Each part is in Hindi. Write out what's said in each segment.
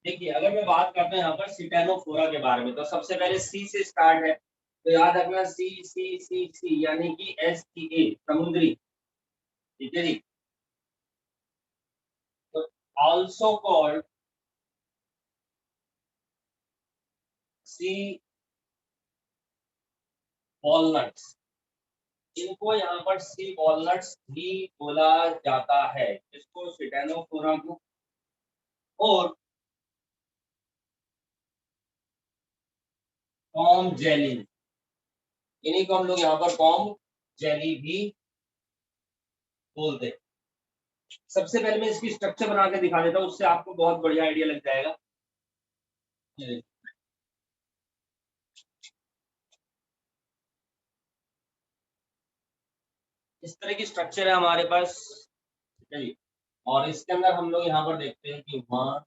देखिए अगर मैं बात करता हूँ यहाँ पर सिटेनोफोरा के बारे में, तो सबसे पहले सी से स्टार्ट है, तो याद रखना सी सी सी सी, यानी कि SEA, समुद्री। ठीक है जी। तो ऑल्सो कॉल्ड सी वॉलनट्स, इनको यहाँ पर सी वॉलनट्स भी बोला जाता है, जिसको सिटेनोफोरा को। और कॉम जेली, इन्हीं को हम लोग यहाँ पर कॉम जेली भी बोलते हैं। सबसे पहले मैं इसकी स्ट्रक्चर बना के दिखा देता हूँ, उससे आपको बहुत बढ़िया आइडिया लग जाएगा। इस तरह की स्ट्रक्चर है हमारे पास। चलिए, और इसके अंदर हम लोग यहाँ पर देखते हैं कि वहां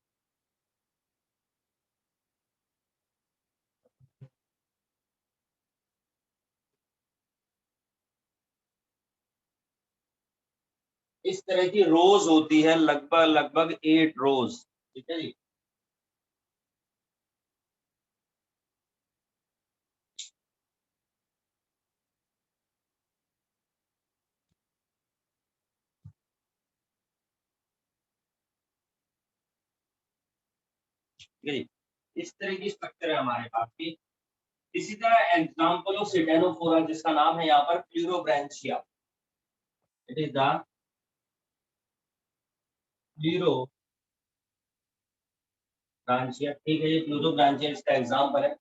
इस तरह की रोज होती है, लगभग लगभग 8 रोज। ठीक है जी। ठीक है जी, इस तरह की स्ट्रक्चर है हमारे पास की। इसी तरह एग्जाम्पल ऑफ सिडेनोफोरा, जिसका नाम है यहाँ पर pleurobranchia. It is the pleurobranchia. ठीक है, ये प्लूरोब्रांचिया इसका एग्जाम्पल है।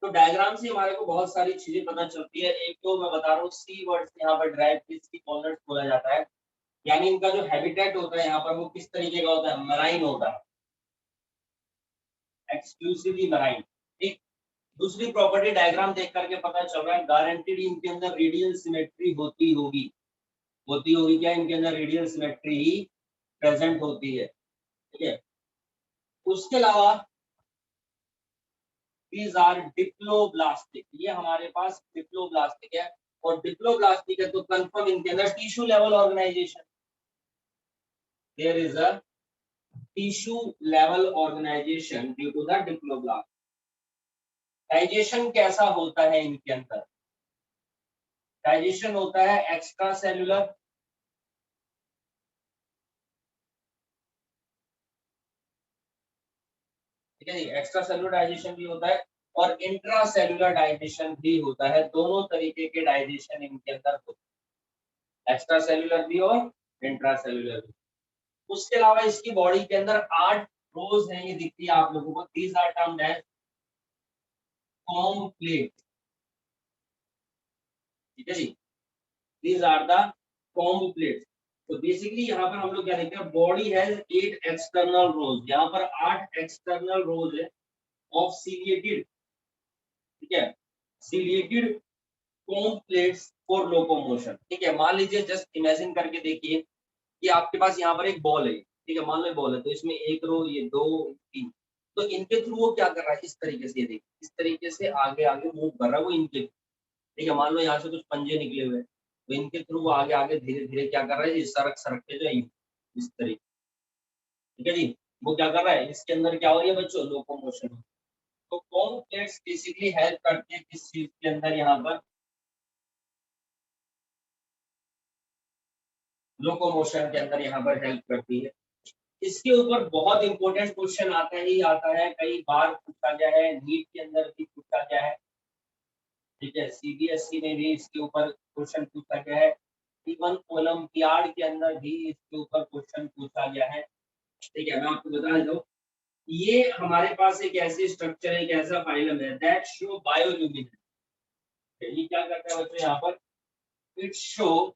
तो डायग्राम से हमारे को बहुत सारी चीजें पता चलती है। एक तो मैं बता रहा हूँ, सी वर्ड से यहाँ पर ड्राइव की कॉलर्स बोला जाता है, यानी इनका जो हैबिटेट होता है यहाँ पर वो किस तरीके का होता है, मराइन होता है, एक्सक्लूसिवली मराइन। ठीक। दूसरी प्रॉपर्टी डायग्राम देख करके पता चल रहा है, गारंटीड इनके अंदर रेडियल सिमेट्री होती होगी क्या, इनके अंदर रेडियल सिमेट्री ही प्रेजेंट होती है। ठीक है। उसके अलावा these are डिप्लोब्लास्टिक, ये हमारे पास डिप्लोब्लास्टिक है। और डिप्लोब्लास्टिक है तो कंफर्म इनके अंदर tissue level organisation, there is a tissue level organisation due to the diploblast. Digestion कैसा होता है इनके अंदर, डाइजेशन होता है एक्स्ट्रा सेलुलर, ठीक है जी, एक्स्ट्रा सेलुलर डाइजेशन भी होता है और इंट्रा सेलुलर डाइजेशन भी होता है। दोनों तरीके के डाइजेशन इनके अंदर होते हैं, एक्स्ट्रा सेलुलर भी और इंट्रा सेलुलर भी। उसके अलावा इसकी बॉडी के अंदर 8 रोज हैं, ये दिखती है आप लोगों को। These are termed as complete. ठीक है जी, दीज आर द कॉम्प्लेट। तो बेसिकली यहाँ पर हम लोग क्या देखते हैं, बॉडी हैज 8 एक्सटर्नल रोज, यहाँ पर 8 एक्सटर्नल रोज है ऑफ सीलिएटेड। ठीक है, सीलिएटेड कॉम्प्लेट्स फॉर लोकोमोशन। ठीक है, मान लीजिए, जस्ट इमेजिन करके देखिए कि आपके पास यहाँ पर एक बॉल है। ठीक है, मान लो बॉल है, तो इसमें एक रो, ये दो, तीन। तो इनके थ्रू वो क्या कर रहा है, इस तरीके से, ये देखिए, इस तरीके से आगे आगे मूव कर रहा है वो इनके। ठीक है, मान लो यहाँ से कुछ पंजे निकले हुए हैं, तो इनके थ्रू वो आगे आगे धीरे धीरे क्या कर रहा है, सरक सरक के जो है इस तरीके। ठीक है जी, वो क्या कर रहा है, इसके अंदर क्या हो रही है बच्चों, लोकोमोशन। तो कौन प्लेट्स बेसिकली हेल्प करती है किस चीज के अंदर, यहाँ पर लोकोमोशन के अंदर यहाँ पर हेल्प करती है। इसके ऊपर बहुत इंपॉर्टेंट क्वेश्चन आता ही आता है, कई बार पूछा गया है, नीट के अंदर भी पूछा गया है। ठीक है, CBSE में भी इसके ऊपर क्वेश्चन पूछा गया है, इवन ओलंपियाड के अंदर भी इसके ऊपर क्वेश्चन पूछा गया है। ठीक है, मैं आपको बता दूं, ये हमारे पास एक ऐसी स्ट्रक्चर है, एक ऐसा फाइलम है दैट शो बायोल्यूमिनेंस। ये क्या करता है बच्चों, यहाँ पर इट शो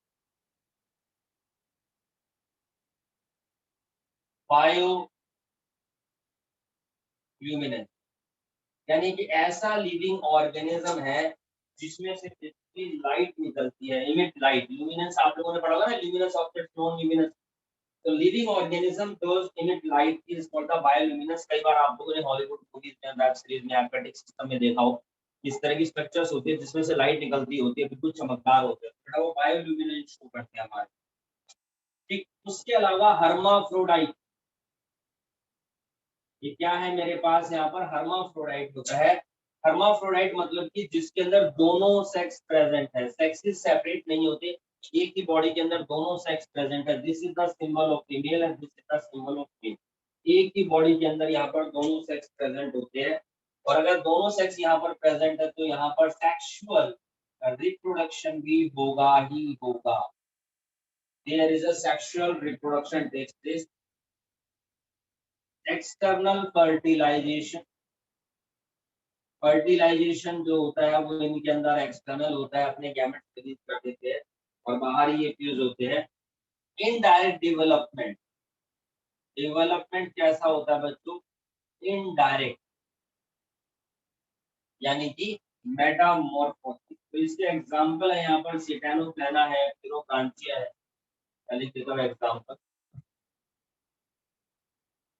बायोल्यूमिनेंस, यानी कि ऐसा लिविंग ऑर्गेनिज्म है जिसमें से जितनी लाइट निकलती है, इमिट लाइट, ल्यूमिनेंस आप लोगों ने पढ़ा होगा ना, ल्यूमिनेंस ऑब्जेक्ट नॉन ल्यूमिनेंस। तो living organism those emit light is called the bioluminescence. कई बार आप लोगों ने हॉलीवुड मूवीज में, वेब सीरीज में, एक्वाटिक सिस्टम में देखा हो, इस तरह की स्ट्रक्चर्स होती है जिसमें से लाइट निकलती होती है, बिल्कुल चमकदार होते हैं, बेटा वो बायोल्यूमिनेंस शो करते हैं हमारे। ठीक, उसके अलावा हर्माफ्रोडाइट, ये क्या है मेरे पास यहाँ पर हर्माफ्रोडाइट होता है। हर्माफ्रोडाइट मतलब कि जिसके अंदर दोनों सेक्स प्रेजेंट है, सेक्सेस सेपरेट नहीं होते, एक ही बॉडी के अंदर दोनों सेक्स प्रेजेंट है। This is the symbol of female and this is the symbol of male. एक ही बॉडी के अंदर यहाँ पर दोनों सेक्स प्रेजेंट होते हैं, और अगर दोनों सेक्स यहाँ पर प्रेजेंट है तो यहाँ पर सेक्सुअल रिप्रोडक्शन भी होगा ही होगा। There is a sexual reproduction takes place. External fertilization, fertilization जो होता है वो इनके अंदर एक्सटर्नल होता है, अपने गैमेट्स रिलीज कर देते हैं और बाहर ही ये फ्यूज होते हैं। इनडायरेक्ट डेवलपमेंट, डेवलपमेंट कैसा होता है बच्चों? इनडायरेक्ट, यानी कि मेटामॉर्फोसिस। तो इसके एग्जांपल है यहाँ पर सिटानोप्लाना है, फिरोकांचिया है। पहले देखो एग्जांपल,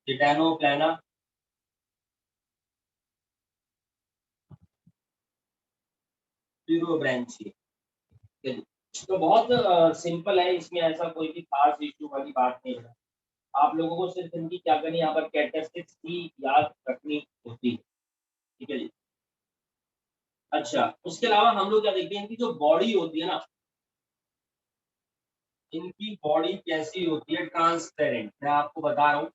सिटानोप्लाना, फिरोब्रांचिया। तो बहुत सिंपल है, इसमें ऐसा कोई भी खास इश्यू वाली बात नहीं है। आप लोगों को सिर्फ इनकी क्या करनी है, यहाँ पर कैरेक्टरिस्टिक्स ही याद रखनी होती है। ठीक है जी। अच्छा, उसके अलावा हम लोग क्या देखते हैं, इनकी जो बॉडी होती है ना, इनकी बॉडी कैसी होती है? ट्रांसपेरेंट। मैं आपको बता रहा हूँ,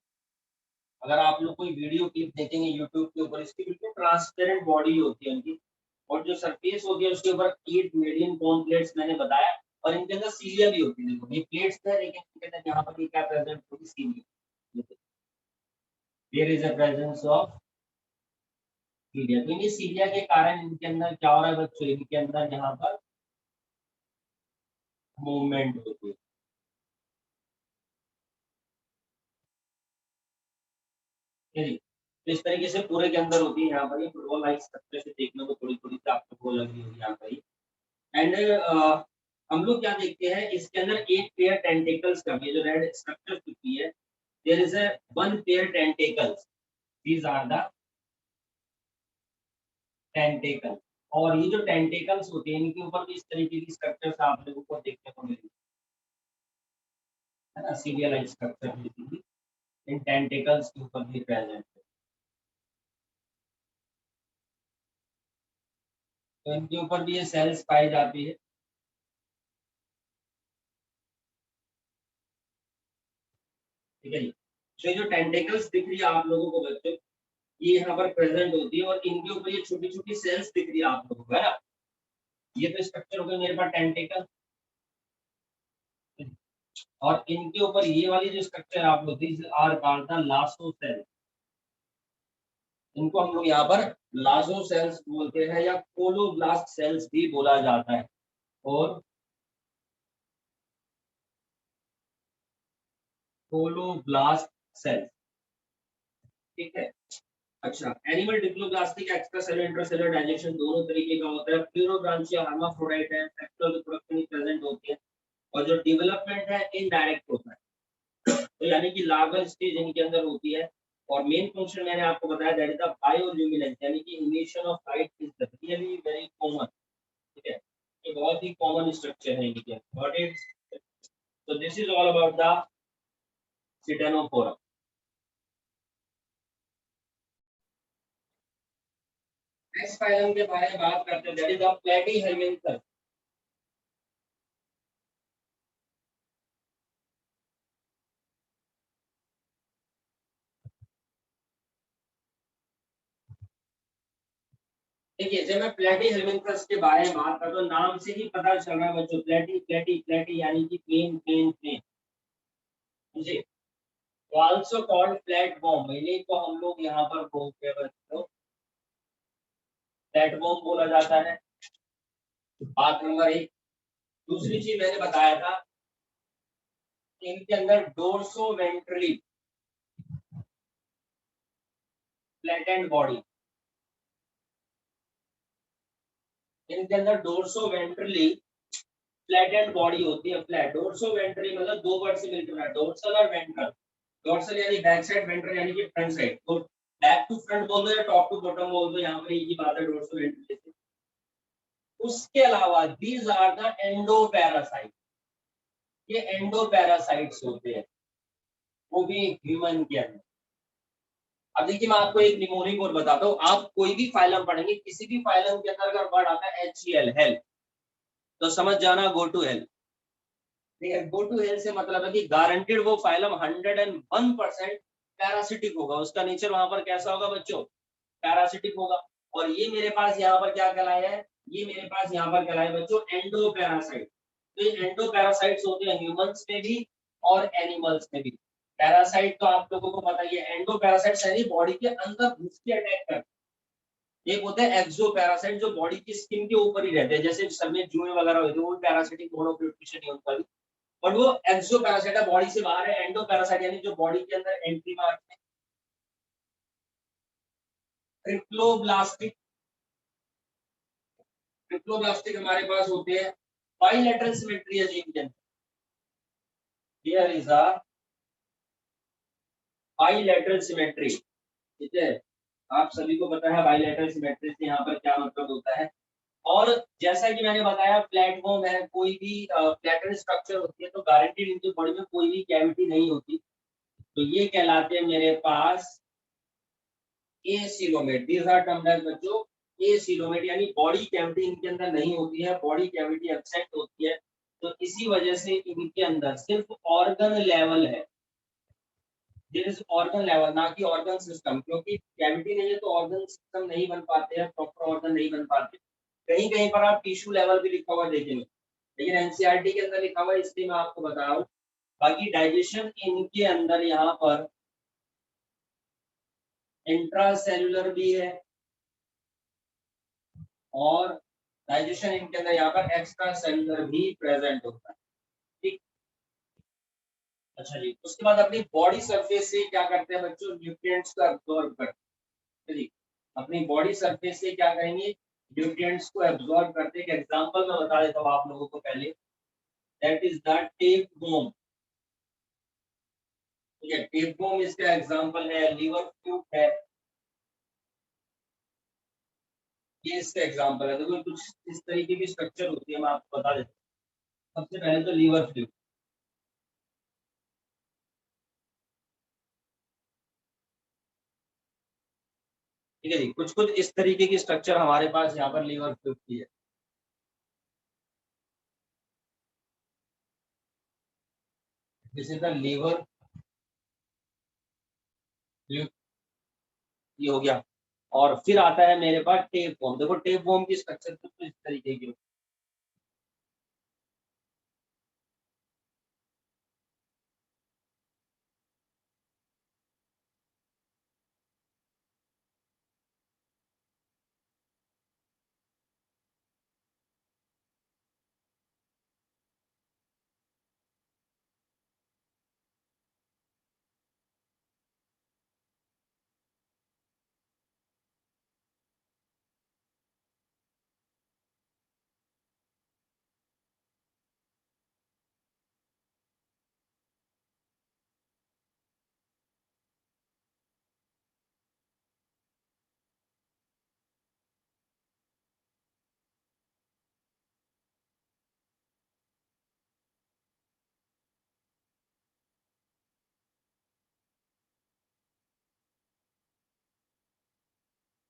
अगर आप लोग कोई वीडियो क्लिप देखेंगे यूट्यूब के ऊपर, इसकी बिल्कुल ट्रांसपेरेंट बॉडी होती है इनकी, और जो सरफेस होती है उसके ऊपर 8 मिलियन बोन प्लेट्स मैंने बताया, और इनके अंदर सीलिया भी होती है। देखो ये प्लेट्स है, लेकिन इनके अंदर यहाँ पर क्या प्रेजेंट होगी? Cilia. There is a presence of cilia. तो ये सीलिया के कारण इनके अंदर क्या हो रहा है बच्चों? इनके अंदर यहाँ पर मूवमेंट होती है। तो इस तरीके से पूरे के अंदर होती है। यहाँ पर फुटबॉल लाइक स्ट्रक्चर से देखने को थोड़ी थोड़ी सी आपको वो लगी होगी यहाँ पर। एंड हम लोग क्या देखते हैं, इसके अंदर एक पेयर टेंटिकल्स का, ये जो रेड स्ट्रक्चर होती है, there is a one pair tentacles, these are the tentacle. और ये जो टेंटिकल्स होते हैं इनके ऊपर भी इस तरीके की स्ट्रक्चर्स आप लोगों को देखने को मिलेगी, है ना? सीरियलाइज स्ट्रक्चर बेसिकली इन टेंटिकल्स के ऊपर भी प्रेजेंट है। तो इनके ऊपर भी ये सेल्स पाई जाती है। ठीक है जी। तो ये जो टेंटिकल्स दिख रही है आप लोगों को बच्चों, ये यहाँ पर प्रेजेंट होती है, और इनके ऊपर ये छोटी छोटी सेल्स दिख रही है आप लोगों को, है ना? ये तो स्ट्रक्चर हो गया मेरे पास टेंटिकल, और इनके ऊपर ये वाली जो स्ट्रक्चर आप लोग, this are called the lasso cell. इनको हम लोग यहाँ पर लासो सेल्स बोलते हैं, या कोलोब्लास्ट सेल्स भी बोला जाता है। और कोलोब्लास्ट सेल्स, ठीक है। अच्छा, animal diploblastic extra cellular intracellular digestion दोनों तरीके का होता है। प्लूरोब्रांचिया हर्माफ्रोडाइट है, सेक्सुअल रिप्रोडक्शन प्रेजेंट होती है, और जो डेवलपमेंट है इनडायरेक्ट होता है। तो यानी कि लार्वल स्टेज इनके अंदर होती है, और मेन फंक्शन मैंने आपको बताया, दैट इज द बायोल्यूमिनेंस, यानी कि emission of light is really very common. ठीक है, ये बहुत ही कॉमन स्ट्रक्चर है इनके। Got it? So this is all about the ctenophora. Next phylum के बारे में बात करते हैं, दैट इज द प्लेटीहेल्मिन्थस। देखिए, जब मैं प्लेटीहेल्मिन्थस के बारे में बात करता हूँ, नाम से ही पता चल रहा है बच्चों, प्लेटी प्लेटी प्लेटी यानी कि प्लेन प्लेन प्लेन। मुझे आल्सो कॉल्ड प्लेटफॉर्म, इन्हीं को हम लोग यहाँ पर बोलते हैं बच्चों, प्लेटफॉर्म बोला जाता है। बात नंबर एक। दूसरी चीज मैंने बताया था, इनके अंदर डोर्सो वेंट्रली फ्लैटेंड बॉडी, इनके अंदर डोर्सो वेंट्रली फ्लैटेंड बॉडी होती है। फ्लैट डोर्सो वेंट्रली मतलब दो वर्ड से मिलकर है, डोर्सल और वेंट्रल। डोर्सल यानी बैक साइड, वेंट्रल यानी कि फ्रंट साइड। तो बैक टू फ्रंट बोल दो या टॉप टू बॉटम बोल दो, यहाँ पर एक ही बात है, डोर्सो वेंट्रली। उसके अलावा दीज आर द एंडोपैरासाइट, ये एंडोपैरासाइट्स होते हैं, वो भी ह्यूमन के अंदर। अब देखिए मैं आपको एक निमोनिक और बताता हूँ, आप कोई भी फाइलम पढ़ेंगे, किसी भी फाइलम के अंदर अगर वर्ड आता है HCl हेल्थ, तो समझ जाना गो टू हेल्थ। ठीक है, गो टू हेल्थ से मतलब है कि गारंटेड वो फाइलम 101% पैरासिटिक होगा, उसका नेचर वहां पर कैसा होगा बच्चों, पैरासिटिक होगा। और ये मेरे पास यहाँ पर क्या कहलाया है, ये मेरे पास यहाँ पर कहलाया बच्चों एंडो पैरासाइट। तो ये एंडो पैरासाइट्स होते हैं ह्यूमंस में भी और एनिमल्स में भी। पैरासाइट तो आप लोगों को पता ही है, एंडो पैरासाइट्स यानी बॉडी के अंदर घुस के अटैक करते हैं। एक होते हैं एक्सो पैरासाइट जो बॉडी की स्किन के ऊपर ही रहते हैं, जैसे सब में जुए वगैरह होते हैं, वो पैरासिटिक मोड ऑफ न्यूट्रिशन ही उनका भी, बट वो एक्सो पैरासाइट है, बॉडी से बाहर है। एंडो पैरासाइट यानी जो बॉडी के अंदर एंट्री मारते हैं। ट्रिप्लोब्लास्टिक, ट्रिप्लोब्लास्टिक हमारे पास होते हैं। बाइलेटरल सिमेट्री है जीन के अंदर, here is a bilateral symmetry. ठीक है, आप सभी को पता है बाइलेटरल सिमेट्री से यहाँ पर क्या मतलब होता है। और जैसा कि मैंने बताया प्लेटफॉर्म है, कोई भी प्लेटन स्ट्रक्चर होती है तो गारंटीड इनकी बॉडी में कोई भी कैविटी नहीं होती, तो ये कहलाते हैं मेरे पास acoelomate. These are termed as बच्चों एसिलोमेट, यानी बॉडी कैविटी इनके अंदर नहीं होती है, बॉडी कैविटी एब्सेंट होती है। तो इसी वजह से इनके अंदर सिर्फ ऑर्गन लेवल है, देयर इज ऑर्गन लेवल, ना कि ऑर्गन सिस्टम, क्योंकि कैविटी नहीं है तो ऑर्गन सिस्टम नहीं बन पाते हैं, प्रॉपर ऑर्गन नहीं बन पाते। कहीं कहीं पर आप टिश्यू लेवल भी लिखा हुआ देखेंगे, लेकिन एनसीईआरटी के अंदर लिखा हुआ है इसलिए मैं आपको बता रहा हूँ। बाकी डाइजेशन इनके अंदर यहाँ पर इंट्रासेल्युलर भी है और डाइजेशन इनके अंदर यहाँ पर एक्स्ट्रा सेल्युलर भी प्रेजेंट होता है। ठीक, अच्छा जी, उसके बाद अपनी बॉडी सरफेस से क्या करते हैं बच्चों, न्यूट्रिएंट्स को एब्जॉर्ब करते हैं। ठीक, अपनी बॉडी सरफेस से क्या करेंगे, न्यूट्रिएंट्स को एब्जॉर्ब करते हैं। एक एग्जांपल मैं बता देता हूँ आप लोगों को पहले, दैट इज द टेपवर्म। ठीक है, टेपवर्म इसका एग्जांपल है, लीवर फ्लूट है, ये इसका एग्जांपल है। देखो कुछ इस तरीके की स्ट्रक्चर होती है, मैं आपको बता देता हूँ। सबसे पहले तो लीवर फ्लूट, ठीक है जी, कुछ कुछ इस तरीके की स्ट्रक्चर हमारे पास यहाँ पर लीवर फ्लूट की है। This is the liver fluke, ये हो गया। और फिर आता है मेरे पास टेप वॉर्म। देखो टेप वॉर्म की स्ट्रक्चर कुछ इस तरीके की होती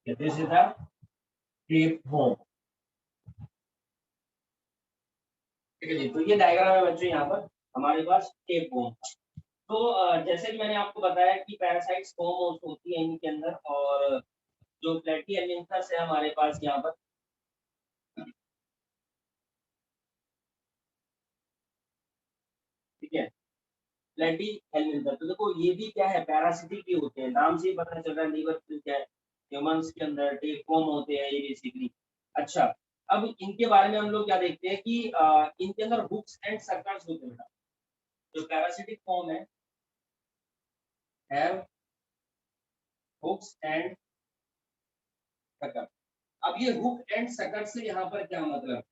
है, this is the tapeworm. ठीक है जी, तो ये डायग्राम है बच्चों यहाँ पर हमारे पास टेप वॉर्म। तो जैसे कि मैंने आपको बताया कि पैरासाइट्स फॉर्म होती है इनके अंदर, और जो प्लेटी एलिमेंथस है हमारे पास यहाँ पर, ठीक है, प्लेटी एलिमेंथस। तो देखो ये भी क्या है, पैरासिटिक भी होते हैं, नाम से ही पता चल रहा है। लीवर क्या है, ह्यूमंस के अंदर टेपवर्म होते हैं ये बेसिकली। अच्छा, अब इनके बारे में हम लोग क्या देखते हैं कि इनके अंदर हुक्स एंड सर्कल्स होते हैं। जो पैरासिटिक फॉर्म है हैव हुक्स एंड सर्कल। अब ये हुक एंड सर्कल से यहाँ पर क्या मतलब,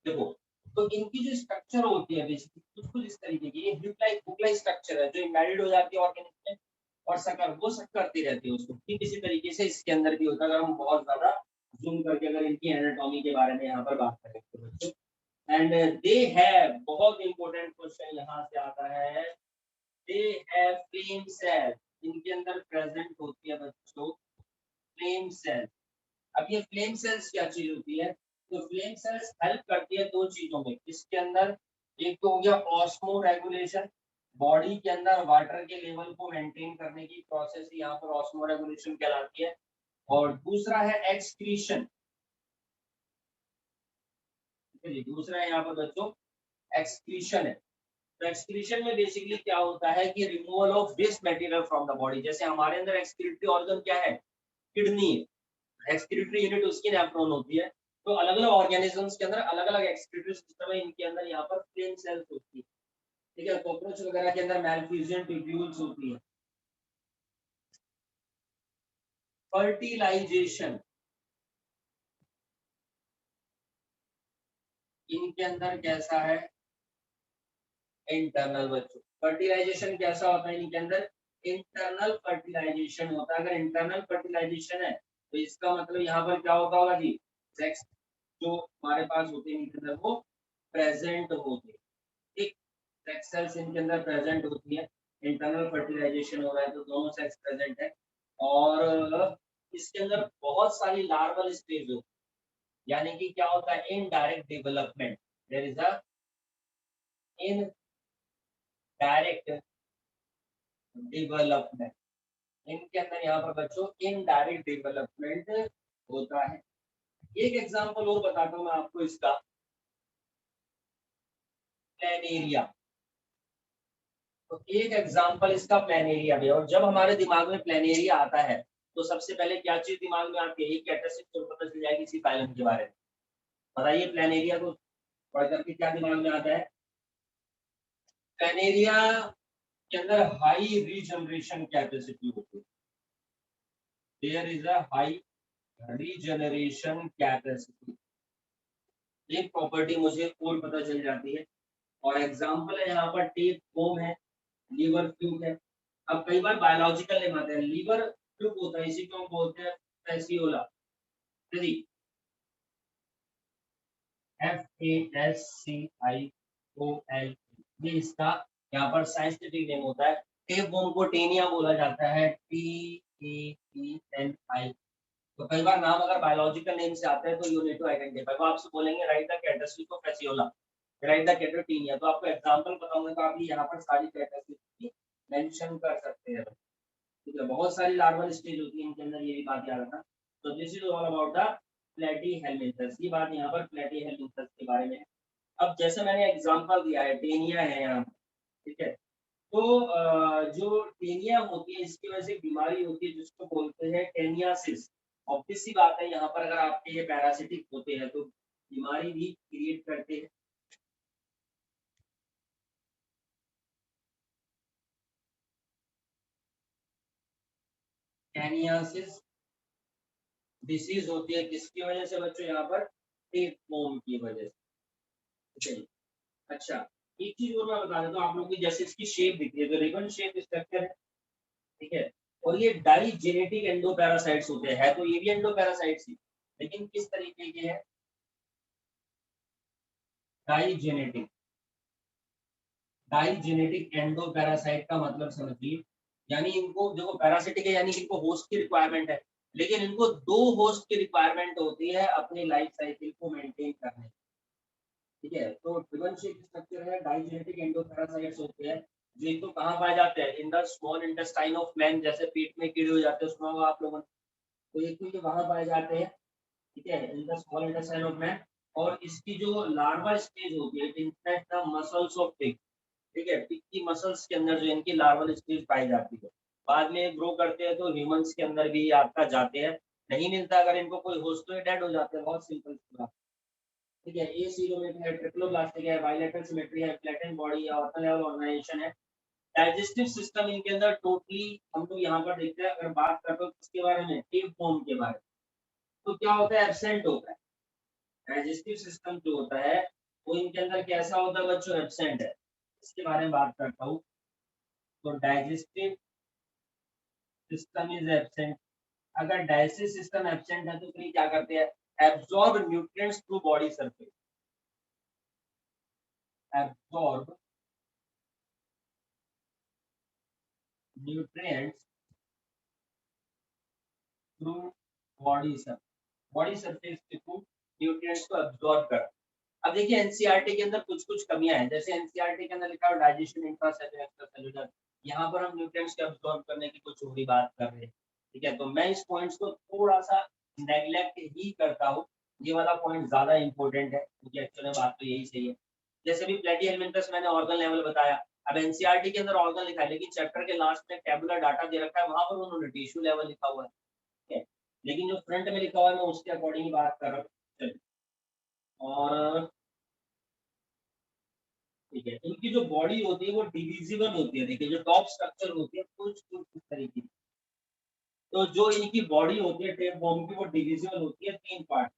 देखो, तो इनकी जो स्ट्रक्चर होती है बेसिकली कुछ कुछ इस तरीके की, ये हुक लाइक स्ट्रक्चर है जो इनवैलिड हो जाती है ऑर्गेनिज्म में, और सकर वो सक करती रहती है उसको। ठीक इसी तरीके से इसके अंदर भी होता है, अगर हम बहुत ज्यादा जूम करके अगर इनकी एनाटॉमी के बारे में यहाँ पर बात करें तो बच्चों। एंड दे हैव, बहुत इंपॉर्टेंट क्वेश्चन यहाँ से आता है, दे हैव फ्लेम सेल। इनके अंदर प्रेजेंट होती है बच्चों फ्लेम सेल। अब ये फ्लेम सेल्स क्या चीज होती है? तो फ्लेम सेल्स हेल्प करती है दो चीजों में। इसके अंदर एक तो हो गया ऑस्मो रेगुलेशन, बॉडी के अंदर वाटर के लेवल को मेंटेन करने की प्रोसेस यहाँ पर ऑस्मो रेगुलेशन कहलाती है। और दूसरा है एक्सक्रीशन। दूसरा है यहाँ पर बच्चों एक्सक्रीशन है। तो एक्सक्रीशन में बेसिकली क्या होता है कि removal of waste material from the body. जैसे हमारे अंदर एक्सक्रीटरी ऑर्गन क्या है? किडनी है। एक्सक्रीटरी यूनिट उसकी नेफ्रॉन होती है। तो अलग अलग ऑर्गेनिजम्स के अंदर अलग अलग एक्सक्रीटरी सिस्टम है। इनके अंदर यहाँ पर फ्लेम सेल्स होती है। ठीक है, कॉकरोच वगैरह के अंदर मैलफ्यूजन ट्यूब्यूल्स होती है। फर्टिलाइजेशन, इनके अंदर कैसा है? इंटरनल बच्चों। फर्टिलाइजेशन कैसा होता है इनके अंदर? इंटरनल फर्टिलाइजेशन होता है। अगर इंटरनल फर्टिलाइजेशन है तो इसका मतलब यहाँ पर क्या होता होगा जी? सेक्स जो हमारे पास होते हैं इनके अंदर वो प्रेजेंट होते हैं। ठीक, सेक्स सेल्स इनके अंदर प्रेजेंट होती है। इंटरनल फर्टिलाइजेशन हो रहा है तो दोनों सेक्स प्रेजेंट है। और इसके अंदर बहुत सारी लार्वल स्टेज होती है। यानी कि क्या होता है? Indirect development. There is a indirect development. इनके अंदर यहाँ पर बच्चों इनडायरेक्ट डेवलपमेंट होता है। एक एग्जांपल और बताता हूँ मैं आपको इसका, प्लेनेरिया। तो एक एग्जांपल इसका प्लेनेरिया भी है। और जब हमारे दिमाग में प्लेनेरिया आता है तो सबसे पहले क्या चीज दिमाग में आती है? एक कैरेक्टरिस्टिक तो पता चल जाएगी इसी फाइलम के बारे में। बताइए प्लेनेरिया को पढ़ करके क्या दिमाग में आता है? प्लेनेरिया के अंदर हाई रीजनरेशन कैपेसिटी होती है। There is a high regeneration capacity. एक प्रॉपर्टी मुझे और पता चल जाती है। और एग्जांपल है यहाँ पर टेप फोम है, लीवर फ्लूक है। अब कई बार बायोलॉजिकल नेम आते हैं। लीवर फ्लूक होता है, इसी को हम बोलते हैं फैसियोला। यदि FASCIOL, ये इसका यहाँ पर साइंटिफिक नेम होता है। टेप वर्म को टेनिया बोला जाता है, TAPNI। तो कई बार नाम अगर बायोलॉजिकल नेम से आता है तो यू नीड टू आइडेंटिफाई। वो आपसे बोलेंगे right the characteristic of Fasciola, right the characteristic. तो आपको एग्जांपल बताऊंगा तो आप यहाँ पर सारी कैरेक्टरिस्टिक मेंशन कर सकते हैं। ठीक है, बहुत सारी लार्वल स्टेज होती है इनके अंदर, ये भी बात याद रखना। तो this is all about the platyhelminthes. ये बात यहाँ पर प्लेटीहेल्मिन्थस के बारे में है। अब जैसे मैंने एग्जांपल दिया है, टेनिया है यहाँ पर, ठीक है। तो जो टेनिया होती है इसकी वजह से बीमारी होती है जिसको बोलते हैं टेनियासिस। ऑब्वियस सी बात है, यहाँ पर अगर आपके ये पैरासिटिक होते हैं तो बीमारी भी क्रिएट करते हैं। टेनियासिस डिसीज होती है किसकी वजह से बच्चों? यहाँ पर टेप वर्म की वजह से। चलिए, अच्छा, एक चीज और मैं बता देता हूँ आप लोगों की। जैसे इसकी शेप दिखती है तो रिबन शेप स्ट्रक्चर है, ठीक है। और ये डाइजेनेटिक एंडोपैरासाइट्स होते हैं। है तो ये भी एंडोपैरासाइट्स ही, लेकिन किस तरीके के हैं? डाइजेनेटिक। डाइजेनेटिक एंडोपैरासाइट का मतलब समझिए, यानी इनको देखो पैरासिटिक है यानी इनको होस्ट की रिक्वायरमेंट है, लेकिन इनको दो होस्ट की रिक्वायरमेंट होती है अपनी लाइफ साइकिल को मेंटेन करने। ठीक है, तो रिबन शेप स्ट्रक्चर है, डाइजेनेटिक एंडोपैरासाइट्स होते हैं जो एक तो कहाँ पाए जाते हैं? In the small intestine of man. जैसे पेट में कीड़े हो जाते हैं, सुना होगा आप लोगों ने। तो एक तो ये वहां पाए जाते हैं, ठीक है, in the small intestine of man. और इसकी जो लार्वा स्टेज होती है, in fact the muscles of pig. ठीक है, पिग की मसल्स के अंदर जो इनकी लार्वल स्टेज पाई जाती है। बाद में ग्रो करते हैं तो ह्यूमंस के अंदर भी आपका जाते हैं। नहीं मिलता अगर इनको कोई होस्ट तो डेड हो जाते हैं। बहुत सिंपल सी। ठीक है, ए सीरोमेट है, ट्रिप्लोब्लास्टिक है, बाइलेटरल सिमेट्री है, फ्लैटेंड बॉडी है, ऑर्गन लेवल ऑर्गेनाइजेशन है। डाइजेस्टिव सिस्टम इनके अंदर टोटली हम लोग यहाँ पर देखते हैं। अगर बात करते हो किसके बारे में? टेप फॉर्म के बारे में। तो क्या होता है? एब्सेंट होता है। डाइजेस्टिव सिस्टम जो होता है वो इनके अंदर कैसा होता है बच्चों? एब्सेंट है। इसके बारे में बात करता हूँ। तो डाइजेस्टिव सिस्टम इज एब्सेंट। अगर डाइजेस्टिव सिस्टम एब्सेंट है तो फिर क्या करते हैं? Absorb nutrients through body surface. Absorb nutrients through body surface के थ्रू न्यूट्रिएंट्स को अब्सॉर्ब कर। अब देखिए एनसीईआरटी के अंदर कुछ कुछ कमियां हैं, जैसे एनसीईआरटी के अंदर लिखा है डाइजेशन इंट्रासेल्युलर एक्स्ट्रासेल्युलर, यहाँ पर हम न्यूट्रिएंट्स के अब्सॉर्ब करने की कुछ और ही बात कर रहे हैं। ठीक है, तो मैं इस पॉइंट्स को थोड़ा सा नेग्लेक्ट ही करता हूँ, ये वाला पॉइंट ज्यादा इंपॉर्टेंट है क्योंकि एक्चुअली बात तो यही सही है। जैसे भी प्लेटी एलिमेंटस मैंने ऑर्गन लेवल बताया, अब एनसीईआरटी के अंदर ऑर्गन लिखा है लेकिन चैप्टर के लास्ट में टेबुलर डाटा दे रखा है, वहां पर उन्होंने टिश्यू लेवल लिखा हुआ है। ठीक है, लेकिन जो फ्रंट में लिखा हुआ है मैं उसके अकॉर्डिंग ही बात कर रहा हूँ। चलिए, और ठीक है, इनकी जो बॉडी होती है वो डिविजिबल होती है। देखिए जो टॉप स्ट्रक्चर होती है कुछ कुछ इस तरीके की, तो जो इनकी बॉडी होती है टेप बॉम्ब की वो डिविजिबल होती है तीन पार्ट।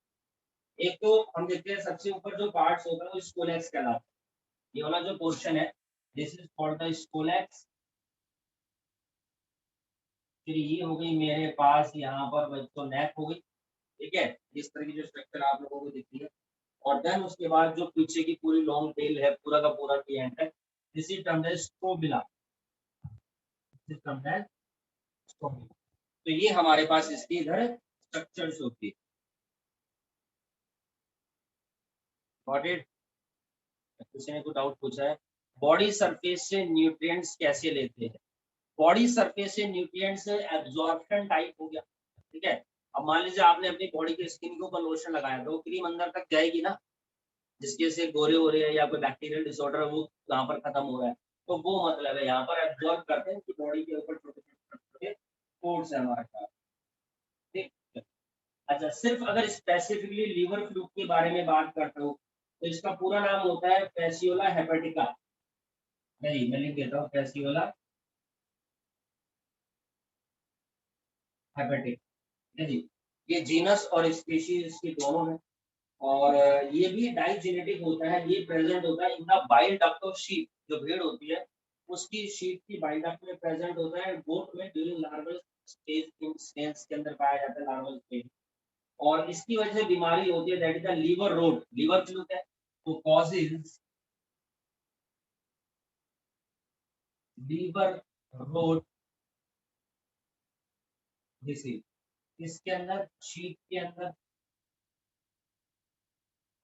एक तो हम देखते हैं सबसे ऊपर जो पार्ट्स होता है वो स्कोलेक्स कहलाता है, ये वाला जो पोर्शन है this is called the scolex. फिर ये हो गई मेरे पास यहाँ पर बच्चों नेक हो गई। ठीक है, इस तरह की जो स्ट्रक्चर आप लोगों को दिखती है, और देन उसके बाद जो पीछे की पूरी लॉन्ग टेल है पूरा का पूरा एंड है, this is termed as strobila, this is termed as strobila. तो ये हमारे पास इसकी इधर स्ट्रक्चर्स होती है। Got it? किसी ने कुछ डाउट पूछा है? बॉडी सरफेस से न्यूट्रिएंट्स कैसे लेते हैं? बॉडी सरफेस से न्यूट्रिएंट्स एब्जॉर्प्शन टाइप हो गया। ठीक है, अब मान लीजिए आपने अपनी बॉडी के स्किन के ऊपर लोशन लगाया तो क्रीम अंदर तक जाएगी ना, जिसके से गोरे हो रहे हैं या कोई बैक्टीरियल डिसऑर्डर है वो यहाँ पर खत्म हो रहा है, तो वो मतलब है यहाँ पर एब्जॉर्ब करते हैं कि बॉडी के ऊपर छोटे छोटे पोर्स है हमारे पास। ठीक है, अच्छा सिर्फ अगर स्पेसिफिकली लीवर फ्लूक के बारे में बात करते हो तो इसका पूरा नाम होता है फैसियोला हेपेटिका। नहीं मैं लिख देता हूँ फैसियोला हेपेटिक। ठीक है जी, ये जीनस और स्पीशीज इसकी दोनों है, और ये भी डाइजेनेटिक होता है, ये प्रेजेंट होता है in the bile duct of sheep, जो भेड़ होती है उसकी शीप की बाइल डक्ट में प्रेजेंट होता है, गोट में ड्यूरिंग लार्वल स्टेज इन स्नेल्स के अंदर पाया जाता है लार्वल स्टेज, और इसकी वजह से बीमारी होती है that is the liver rot, liver fluke है, तो कॉजेज लीवर रोट डिसीज, इसके अंदर शीप के अंदर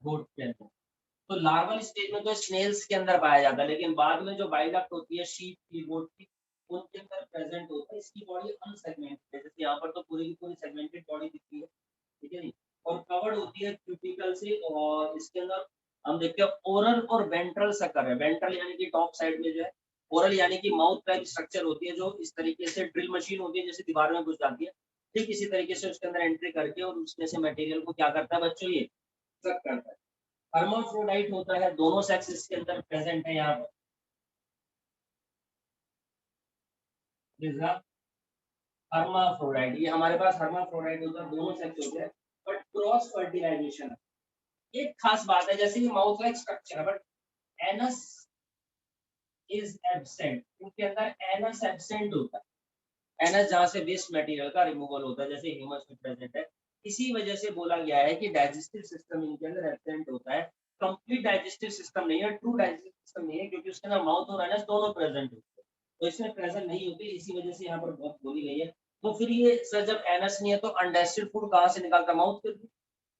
गोट के अंदर, तो लार्वल स्टेज में तो स्नेल्स के अंदर पाया जाता है, लेकिन बाद में जो बाइडक्ट होती है शीप की गोट की उनके अंदर प्रेजेंट होता है। इसकी बॉडी अनसेगमेंटेड है, जैसे यहाँ पर तो पूरी की पूरी सेगमेंटेड बॉडी दिखती है। ठीक है जी, और कवर्ड होती है क्यूटिकल से, और इसके अंदर हम देखते हैं ओरल और वेंट्रल सकर है। वेंट्रल यानी कि टॉप साइड में जो है, ओरल यानी कि माउथ टाइप स्ट्रक्चर होती है जो इस तरीके से ड्रिल मशीन होती है जैसे दीवार में घुस जाती है, ठीक इसी तरीके से उसके अंदर एंट्री करके और उसमें से मटेरियल को क्या करता है बच्चों, ये सक करता है। हर्माफ्रोडाइट होता है, दोनों सेक्स इसके अंदर प्रेजेंट है यहाँ पर। हर्माफ्रोडाइट, ये हमारे पास हर्माफ्रोडाइट होता है, दोनों सेक्स होते हैं, बट क्रॉस फर्टिलाइजेशन है। एक खास बात है, जैसे कि माउथ लाइक स्ट्रक्चर है बट एनस इज एब्सेंट, इनके अंदर एनस एब्सेंट होता है। एनस जहाँ से वेस्ट मटेरियल का रिमूवल होता है जैसे ह्यूमस में प्रेजेंट है, इसी वजह से बोला गया है कि डाइजेस्टिव सिस्टम इनके अंदर एब्सेंट होता है। कंप्लीट डाइजेस्टिव सिस्टम नहीं है, ट्रू डाइजेस्टिव सिस्टम नहीं है, क्योंकि उसके अंदर माउथ और एनस दोनों प्रेजेंट होते हैं, तो इसमें प्रेजेंट नहीं होती, इसी वजह से यहाँ पर बहुत बोली गई है। तो फिर ये सर जब एनस नहीं है तो अनडाइजेस्टेड फूड कहाँ से निकालता है, माउथ के through.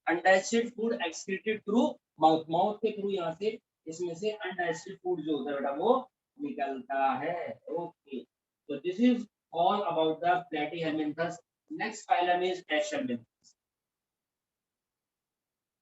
Undigested food excreted through mouth, mouth के थ्रू यहाँ से इसमें से अनडाइजेस्टेड फूड जो होता है बेटा वो निकलता है। Okay, so this is all about the platyhelminthes. Next phylum is Aschelminthus.